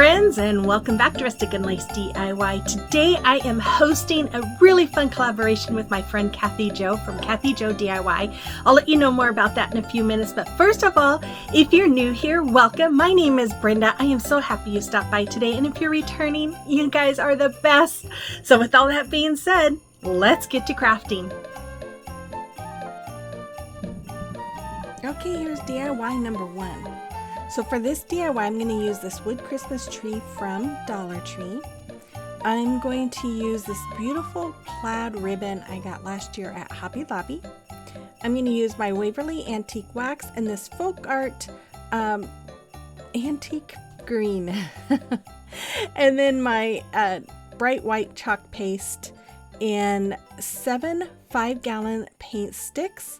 friends, and welcome back to Rustic and Lace DIY. Today I am hosting a really fun collaboration with my friend Kathy Jo from Kathy Jo DIY. I'll let you know more about that in a few minutes, but first of all, if you're new here, welcome. My name is Brenda. I am so happy you stopped by today, and if you're returning, you guys are the best. So with all that being said, let's get to crafting. Okay, here's DIY number 1. So for this DIY, I'm going to use this wood Christmas tree from Dollar Tree. I'm going to use this beautiful plaid ribbon I got last year at Hobby Lobby. I'm going to use my Waverly antique wax and this folk art antique green. And then my bright white chalk paste and 7 5-gallon paint sticks.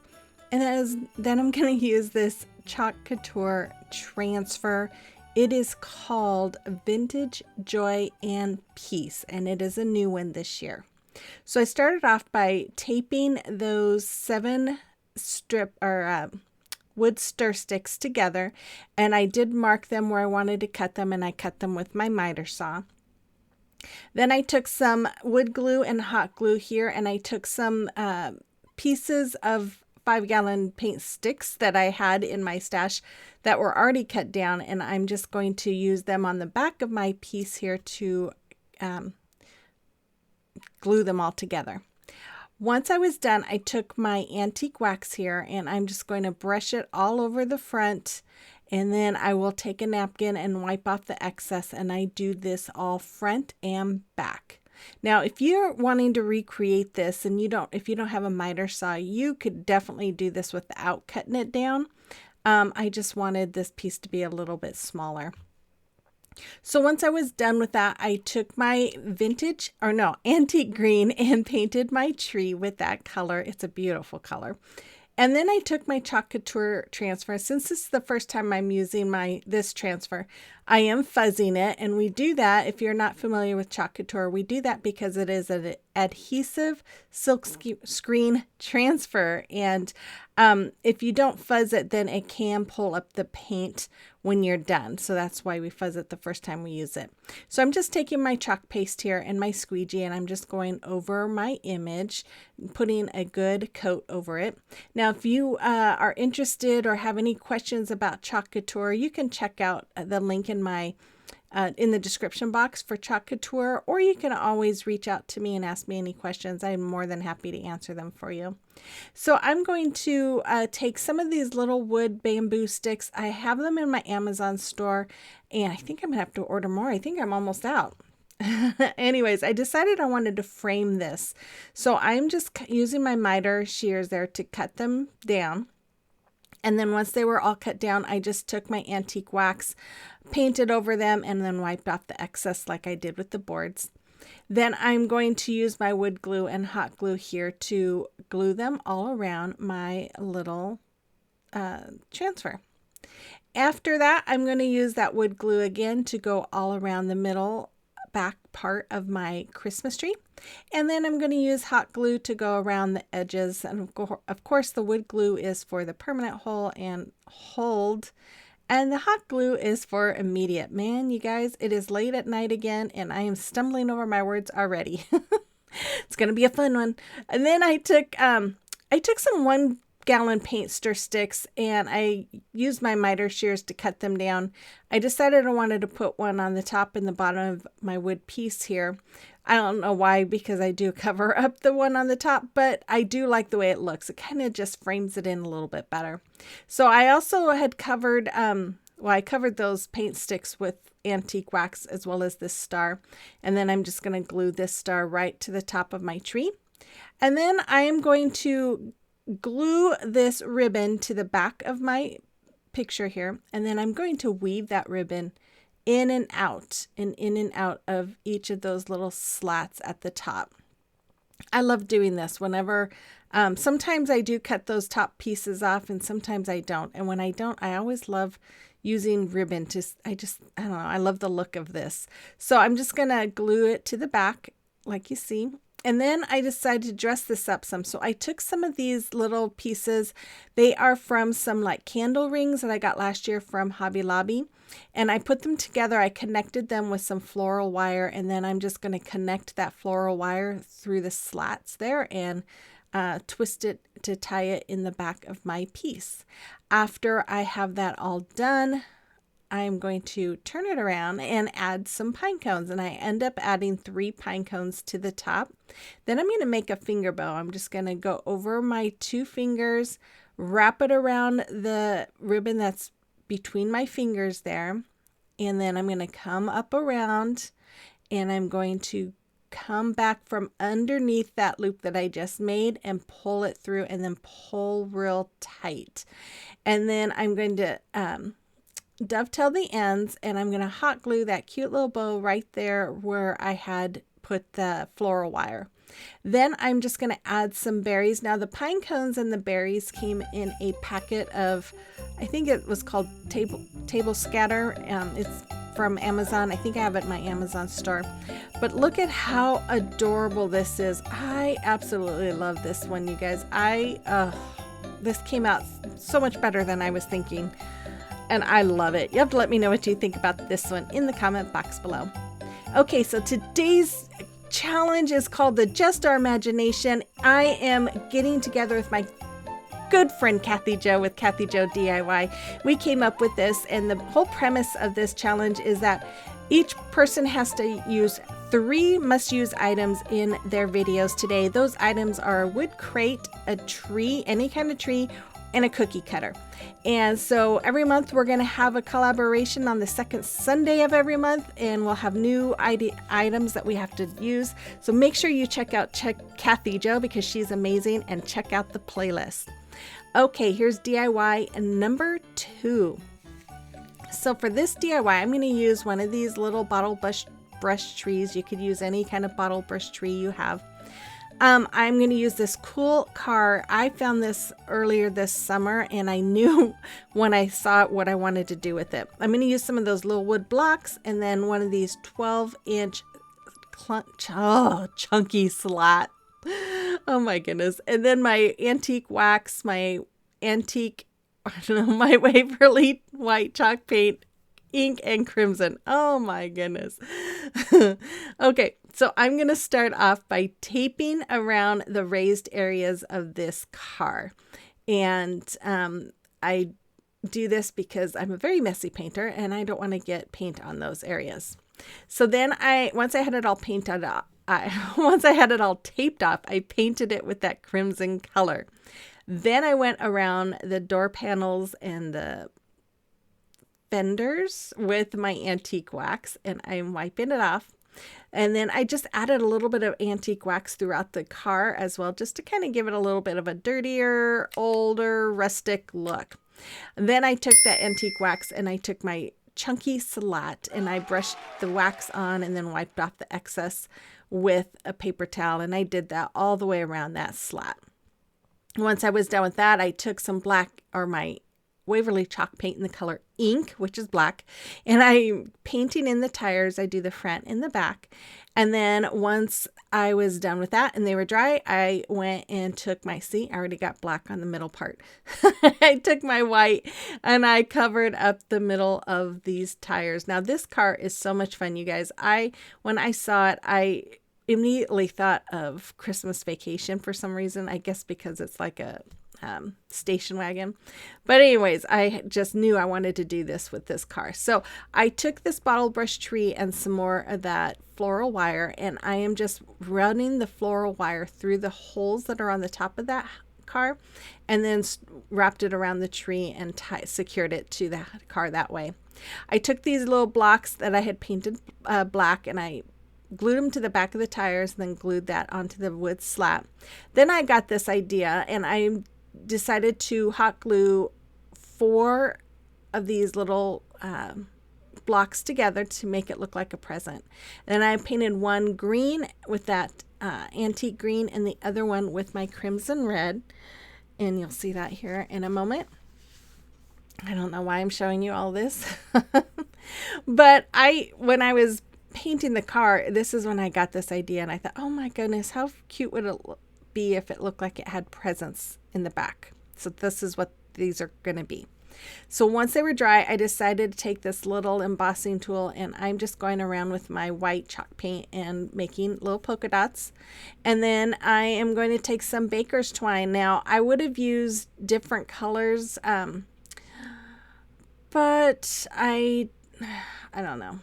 And then I'm going to use this chalk couture transfer. It is called Vintage Joy and Peace, and it is a new one this year. So I started off by taping those 7 wood stir sticks together, and I did mark them where I wanted to cut them, and I cut them with my miter saw. Then I took some wood glue and hot glue here, and I took some pieces of 5-gallon paint sticks that I had in my stash that were already cut down, and I'm just going to use them on the back of my piece here to glue them all together. Once I was done, I took my antique wax here and I'm just going to brush it all over the front, and then I will take a napkin and wipe off the excess, and I do this all front and back. Now, if you're wanting to recreate this and if you don't have a miter saw, you could definitely do this without cutting it down. I just wanted this piece to be a little bit smaller. So once I was done with that, I took my antique green and painted my tree with that color. It's a beautiful color. And then I took my chalk couture transfer. Since this is the first time I'm using this transfer, I am fuzzing it. And we do that, if you're not familiar with chalk couture, we do that because it is an adhesive silk screen transfer. And if you don't fuzz it, then it can pull up the paint when you're done. So that's why we fuzz it the first time we use it. So I'm just taking my chalk paste here and my squeegee, and I'm just going over my image, putting a good coat over it. Now, if you are interested or have any questions about chalk couture, you can check out the link in the description box for chalk couture, or you can always reach out to me and ask me any questions. I'm more than happy to answer them for you. So I'm going to take some of these little wood bamboo sticks. I have them in my Amazon store, and I think I'm gonna have to order more. I think I'm almost out. Anyways, I decided I wanted to frame this. So I'm just using my miter shears there to cut them down. And then once they were all cut down, I just took my antique wax, painted over them, and then wiped off the excess like I did with the boards. Then I'm going to use my wood glue and hot glue here to glue them all around my little transfer. After that, I'm going to use that wood glue again to go all around the middle back part of my Christmas tree. And then I'm going to use hot glue to go around the edges. And of course, the wood glue is for the permanent hole and hold. And the hot glue is for immediate. Man, you guys, it is late at night again, and I am stumbling over my words already. It's going to be a fun one. And then I took some 1-gallon paint stir sticks, and I used my miter shears to cut them down. I decided I wanted to put one on the top and the bottom of my wood piece here. I don't know why, because I do cover up the one on the top, but I do like the way it looks. It kind of just frames it in a little bit better. So I also had covered, I covered those paint sticks with antique wax as well as this star. And then I'm just going to glue this star right to the top of my tree. And then I am going to glue this ribbon to the back of my picture here, and then I'm going to weave that ribbon in and out of each of those little slats at the top. I love doing this whenever sometimes I do cut those top pieces off, and sometimes I don't, and when I don't, I always love using ribbon to I don't know, I love the look of this. So I'm just gonna glue it to the back like you see. And then I decided to dress this up some. So I took some of these little pieces. They are from some like candle rings that I got last year from Hobby Lobby. And I put them together. I connected them with some floral wire. And then I'm just going to connect that floral wire through the slats there and twist it to tie it in the back of my piece. After I have that all done, I'm going to turn it around and add some pine cones, and I end up adding 3 pine cones to the top. Then I'm going to make a finger bow. I'm just going to go over my 2 fingers, wrap it around the ribbon that's between my fingers there, and then I'm going to come up around, and I'm going to come back from underneath that loop that I just made and pull it through, and then pull real tight. And then I'm going to dovetail the ends, and I'm going to hot glue that cute little bow right there where I had put the floral wire. Then I'm just going to add some berries. Now the pine cones and the berries came in a packet of, I think it was called table scatter. It's from Amazon. I think I have it in my Amazon store. But look at how adorable this is. I absolutely love this one, you guys. This came out so much better than I was thinking. And I love it. You have to let me know what you think about this one in the comment box below. Okay, so today's challenge is called the Just Our Imagination. I am getting together with my good friend Kathy Jo with Kathy Jo DIY. We came up with this, and the whole premise of this challenge is that each person has to use 3 must-use items in their videos today. Those items are a wood crate, a tree, any kind of tree, and a cookie cutter. And so every month we're going to have a collaboration on the second Sunday of every month, and we'll have new items that we have to use. So make sure you check Kathy Jo because she's amazing, and check out the playlist. Okay, here's DIY number 2. So for this DIY, I'm going to use one of these little bottle brush trees. You could use any kind of bottle brush tree you have. I'm going to use this cool car. I found this earlier this summer, and I knew when I saw it what I wanted to do with it. I'm going to use some of those little wood blocks, and then one of these 12-inch chunky slat. Oh my goodness. And then my antique wax, my Waverly white chalk paint, ink, and crimson. Oh my goodness. Okay, so I'm going to start off by taping around the raised areas of this car. And I do this because I'm a very messy painter, and I don't want to get paint on those areas. So then once I had it all painted up, once I had it all taped off, I painted it with that crimson color. Then I went around the door panels and the fenders with my antique wax, and I'm wiping it off. And then I just added a little bit of antique wax throughout the car as well, just to kind of give it a little bit of a dirtier, older, rustic look. Then I took that antique wax and I took my chunky Slat and I brushed the wax on and then wiped off the excess with a paper towel. And I did that all the way around that slat. Once I was done with that, I took some black, or my Waverly chalk paint in the color ink, which is black, and I'm painting in the tires. I do the front and the back. And then once I was done with that and they were dry, I went and took my, I already got black on the middle part. I took my white and I covered up the middle of these tires. Now this car is so much fun, you guys. When I saw it, I immediately thought of Christmas Vacation for some reason. I guess because it's like a station wagon. But anyways, I just knew I wanted to do this with this car. So I took this bottle brush tree and some more of that floral wire, and I am just running the floral wire through the holes that are on the top of that car, and then wrapped it around the tree and secured it to the car that way. I took these little blocks that I had painted black, and I glued them to the back of the tires, and then glued that onto the wood slat. Then I got this idea, and I decided to hot glue 4 of these little blocks together to make it look like a present. Then I painted one green with that antique green and the other one with my crimson red. And you'll see that here in a moment. I don't know why I'm showing you all this. But when I was painting the car, this is when I got this idea, and I thought, oh my goodness, how cute would it be if it looked like it had presents in the back. So this is what these are going to be. So once they were dry, I decided to take this little embossing tool, and I'm just going around with my white chalk paint and making little polka dots. And then I am going to take some baker's twine. Now, I would have used different colors, but I don't know.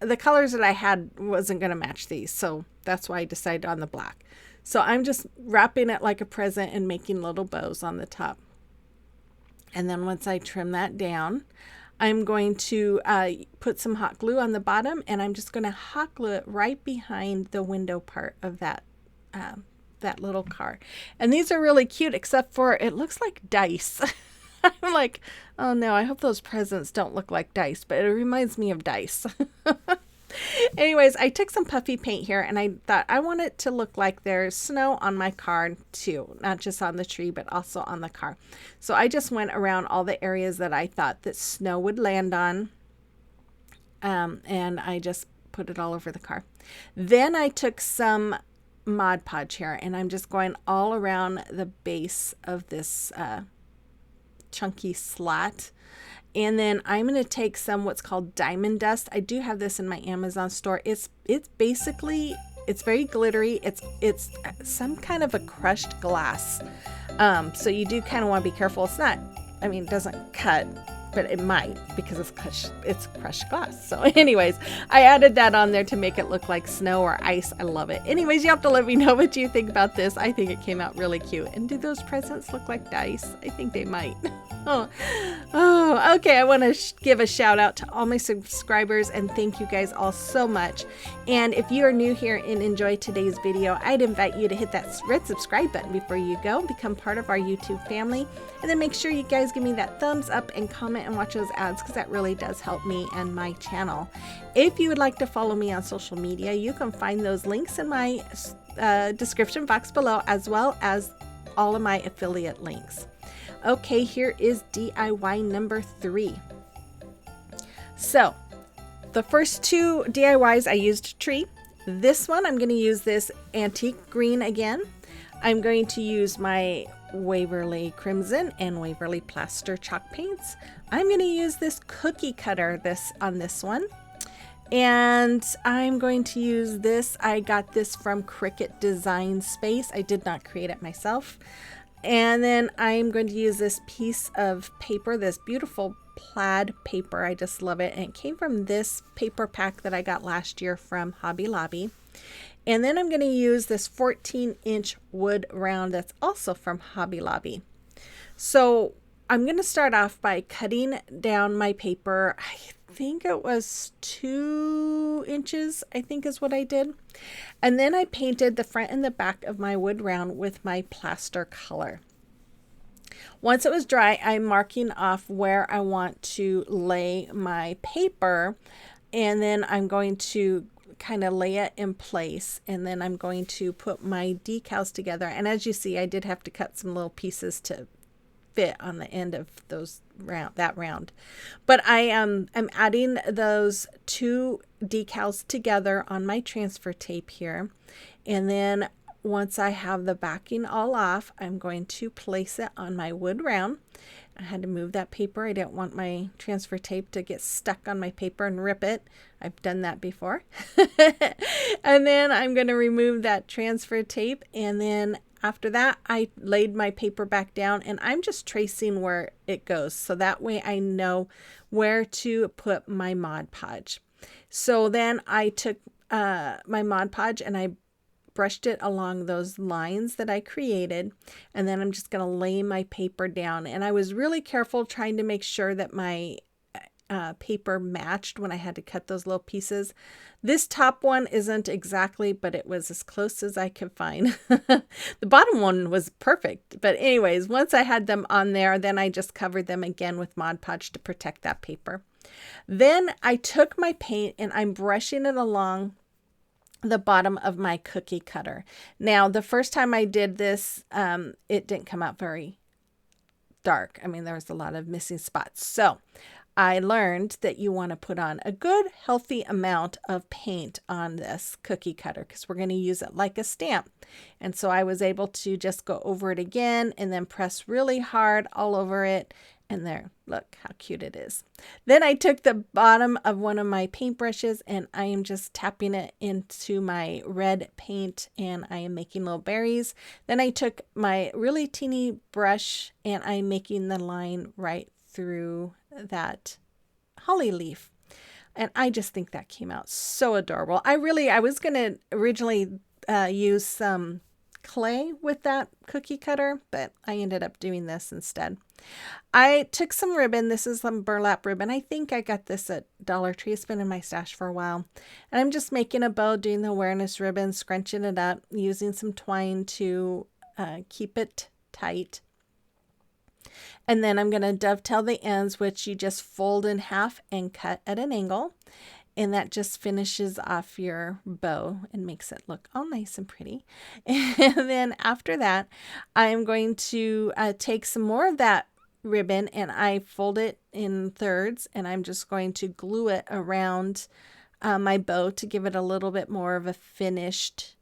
The colors that I had wasn't going to match these, so that's why I decided on the black. So I'm just wrapping it like a present and making little bows on the top. And then once I trim that down, I'm going to put some hot glue on the bottom, and I'm just going to hot glue it right behind the window part of that little car. And these are really cute, except for it looks like dice. I'm like, oh no, I hope those presents don't look like dice, but it reminds me of dice. Anyways, I took some puffy paint here, and I thought I want it to look like there's snow on my car too, not just on the tree, but also on the car. So I just went around all the areas that I thought that snow would land on, and I just put it all over the car. Then I took some Mod Podge here, and I'm just going all around the base of this chunky slat. And then I'm going to take some what's called diamond dust. I do have this in my Amazon store. It's basically, it's very glittery. It's some kind of a crushed glass. So you do kind of want to be careful. It's not, I mean, it doesn't cut, but it might because it's crushed glass. So anyways, I added that on there to make it look like snow or ice. I love it. Anyways, you have to let me know what you think about this. I think it came out really cute. And do those presents look like dice? I think they might. Oh, okay. I want to give a shout out to all my subscribers, and thank you guys all so much. And if you are new here and enjoy today's video, I'd invite you to hit that red subscribe button before you go, become part of our YouTube family, and then make sure you guys give me that thumbs up and comment and watch those ads, because that really does help me and my channel. If you would like to follow me on social media, you can find those links in my description box below, as well as all of my affiliate links. Okay, here is DIY number 3. So the first 2 DIYs I used tree. This one I'm going to use this antique green again. I'm going to use my Waverly Crimson and Waverly Plaster chalk paints. I'm going to use this cookie cutter on this one. And I'm going to use this. I got this from Cricut Design Space. I did not create it myself. And then I'm going to use this piece of paper, this beautiful plaid paper. I just love it. And it came from this paper pack that I got last year from Hobby Lobby. And then I'm going to use this 14-inch wood round that's also from Hobby Lobby. So I'm going to start off by cutting down my paper. I think it was 2 inches, I think is what I did. And then I painted the front and the back of my wood round with my plaster color. Once it was dry, I'm marking off where I want to lay my paper, and then I'm going to kind of lay it in place, and then I'm going to put my decals together. And as you see, I did have to cut some little pieces to fit on the end of that round. But I'm adding those 2 decals together on my transfer tape here, and then once I have the backing all off, I'm going to place it on my wood round. I had to move that paper. I didn't want my transfer tape to get stuck on my paper and rip it. I've done that before. And then I'm going to remove that transfer tape, and then after that, I laid my paper back down, and I'm just tracing where it goes. So that way I know where to put my Mod Podge. So then I took my Mod Podge and I brushed it along those lines that I created. And then I'm just going to lay my paper down. And I was really careful trying to make sure that my paper matched when I had to cut those little pieces. This top one isn't exactly, but it was as close as I could find. The bottom one was perfect. But anyways, once I had them on there, then I just covered them again with Mod Podge to protect that paper. Then I took my paint and I'm brushing it along the bottom of my cookie cutter. Now, the first time I did this, it didn't come out very dark. I mean, there was a lot of missing spots. So I learned that you want to put on a good healthy amount of paint on this cookie cutter because we're going to use it like a stamp. And so I was able to just go over it again and then press really hard all over it. And there, look how cute it is. Then I took the bottom of one of my paintbrushes and I am just tapping it into my red paint and I am making little berries. Then I took my really teeny brush and I'm making the line right through that holly leaf. And I just think that came out so adorable. I was going to originally use some clay with that cookie cutter, but I ended up doing this instead. I took some ribbon. This is some burlap ribbon. I think I got this at Dollar Tree. It's been in my stash for a while. And I'm just making a bow, doing the awareness ribbon, scrunching it up, using some twine to keep it tight. And then I'm going to dovetail the ends, which you just fold in half and cut at an angle. And that just finishes off your bow and makes it look all nice and pretty. And then after that, I'm going to take some more of that ribbon and I fold it in thirds and I'm just going to glue it around my bow to give it a little bit more of a finished,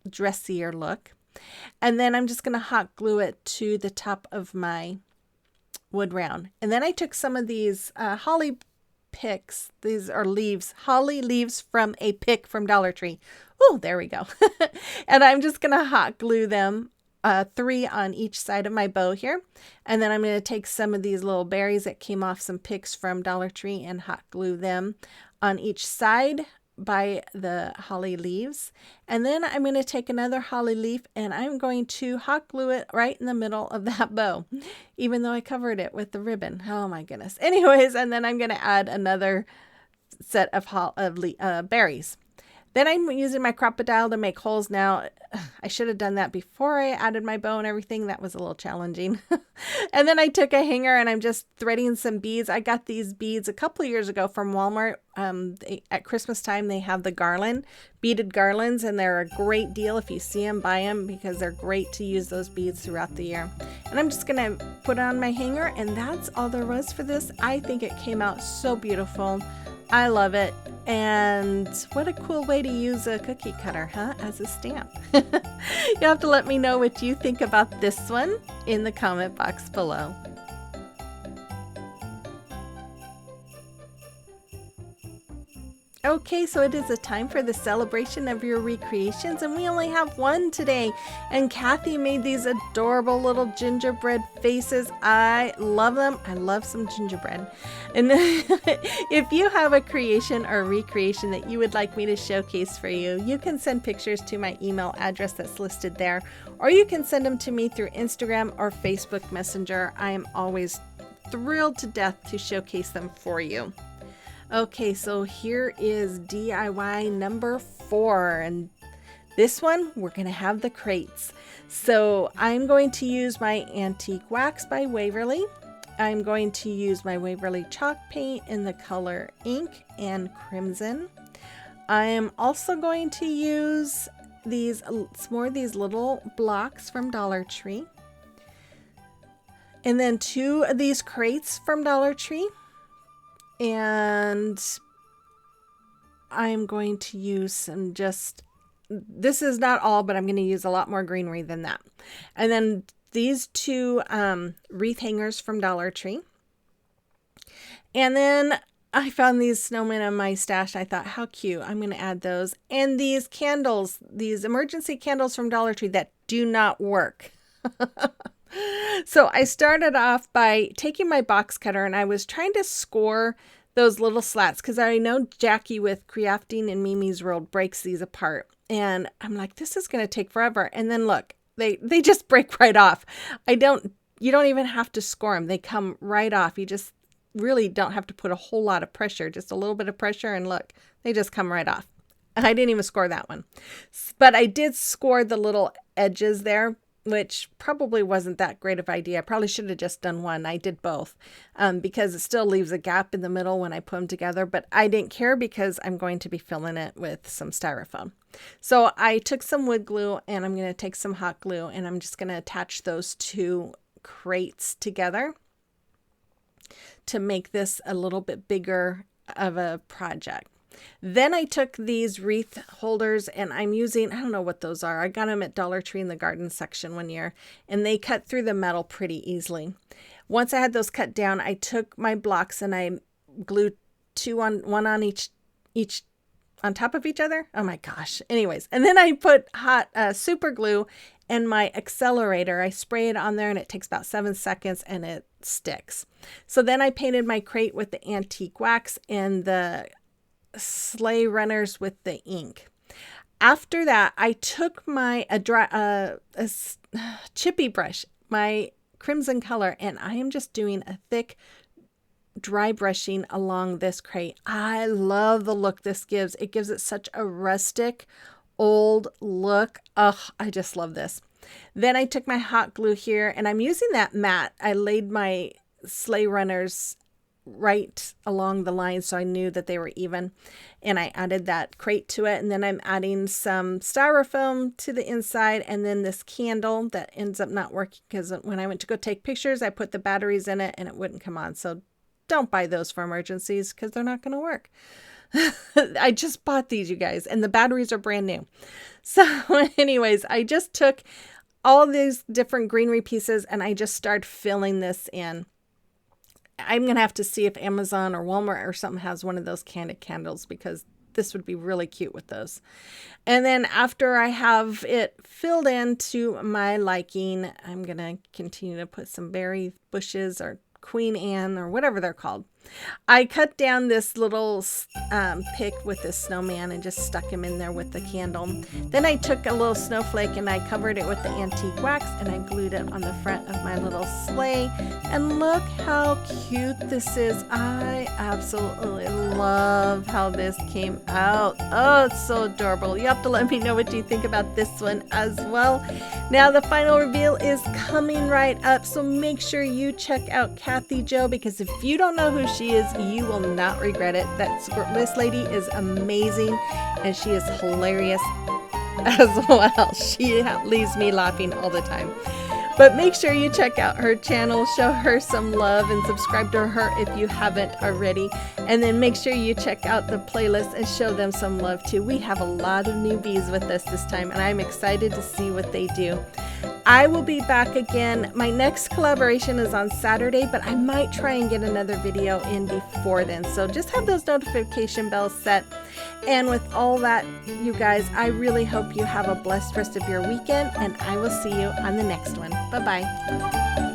dressier look. And then I'm just going to hot glue it to the top of my wood round. And then I took some of these holly picks. These are leaves, holly leaves from a pick from Dollar Tree. Oh, there we go. And I'm just going to hot glue them 3 on each side of my bow here. And then I'm going to take some of these little berries that came off some picks from Dollar Tree and hot glue them on each side by the holly leaves. And then I'm going to take another holly leaf and I'm going to hot glue it right in the middle of that bow, even though I covered it with the ribbon. Oh my goodness. Anyways, and then I'm going to add another set of berries. Then I'm using my crocodile to make holes now. I should have done that before I added my bow and everything. That was a little challenging. And then I took a hanger and I'm just threading some beads. I got these beads a couple of years ago from Walmart. At Christmas time, they have the beaded garlands, and they're a great deal. If you see them, buy them because they're great to use those beads throughout the year. And I'm just going to put on my hanger, and that's all there was for this. I think it came out so beautiful. I love it. And what a cool way to use a cookie cutter, huh? As a stamp. You'll have to let me know what you think about this one in the comment box below. Okay, so it is a time for the celebration of your recreations, and we only have one today. And Kathy made these adorable little gingerbread faces. I love them. I love some gingerbread. And if you have a creation or recreation that you would like me to showcase for you, you can send pictures to my email address that's listed there, or you can send them to me through Instagram or Facebook Messenger. I am always thrilled to death to showcase them for you. Okay, so here is DIY number 4, and this one we're going to have the crates. So I'm going to use my antique wax by Waverly. I'm going to use my Waverly chalk paint in the color ink and crimson. I am also going to use more of these little blocks from Dollar Tree, and then 2 of these crates from Dollar Tree. And I'm going to use this is not all, but I'm going to use a lot more greenery than that. And then these 2 wreath hangers from Dollar Tree. And then I found these snowmen in my stash. I thought, how cute. I'm going to add those. And these candles, these emergency candles from Dollar Tree that do not work. So I started off by taking my box cutter and I was trying to score those little slats because I know Jackie with Crafting and Mimi's World breaks these apart. And I'm like, this is going to take forever. And then look, they just break right off. You don't even have to score them. They come right off. You just really don't have to put a whole lot of pressure, just a little bit of pressure. And look, they just come right off. I didn't even score that one. But I did score the little edges there, which probably wasn't that great of an idea. I probably should have just done one. I did both because it still leaves a gap in the middle when I put them together, but I didn't care because I'm going to be filling it with some styrofoam. So I took some wood glue and I'm going to take some hot glue and I'm just going to attach those 2 crates together. to make this a little bit bigger of a project. Then I took these wreath holders, and I'm using, I don't know what those are. I got them at Dollar Tree in the garden section one year, and they cut through the metal pretty easily. Once I had those cut down, I took my blocks and I glued one on each on top of each other. Oh my gosh. Anyways, and then I put hot super glue and my accelerator. I spray it on there and it takes about 7 seconds and it sticks. So then I painted my crate with the antique wax and the sleigh runners with the ink. After that, I took my chippy brush, my crimson color, and I am just doing a thick dry brushing along this crate. I love the look this gives. It gives it such a rustic, old look. Oh, I just love this. Then I took my hot glue here, and I'm using that matte. I laid my sleigh runners right along the line so I knew that they were even, and I added that crate to it. And then I'm adding some styrofoam to the inside, and then this candle that ends up not working because when I went to go take pictures, I put the batteries in it and it wouldn't come on. So don't buy those for emergencies because they're not going to work. I just bought these, you guys, and the batteries are brand new. So anyways, I just took all these different greenery pieces and I just started filling this in. I'm going to have to see if Amazon or Walmart or something has one of those candid candles, because this would be really cute with those. And then after I have it filled in to my liking, I'm going to continue to put some berry bushes or Queen Anne or whatever they're called. I cut down this little pick with this snowman and just stuck him in there with the candle. Then I took a little snowflake and I covered it with the antique wax and I glued it on the front of my little sleigh. And look how cute this is. I absolutely love how this came out. Oh, it's so adorable. You have to let me know what you think about this one as well. Now the final reveal is coming right up, so make sure you check out Kathy Jo, because if you don't know who she is, you will not regret it. This lady is amazing and she is hilarious as well. She leaves me laughing all the time. But make sure you check out her channel, show her some love, and subscribe to her if you haven't already. And then make sure you check out the playlist and show them some love too. We have a lot of newbies with us this time, and I'm excited to see what they do. I will be back again. My next collaboration is on Saturday, but I might try and get another video in before then. So just have those notification bells set. And with all that, you guys, I really hope you have a blessed rest of your weekend, and I will see you on the next one. Bye-bye.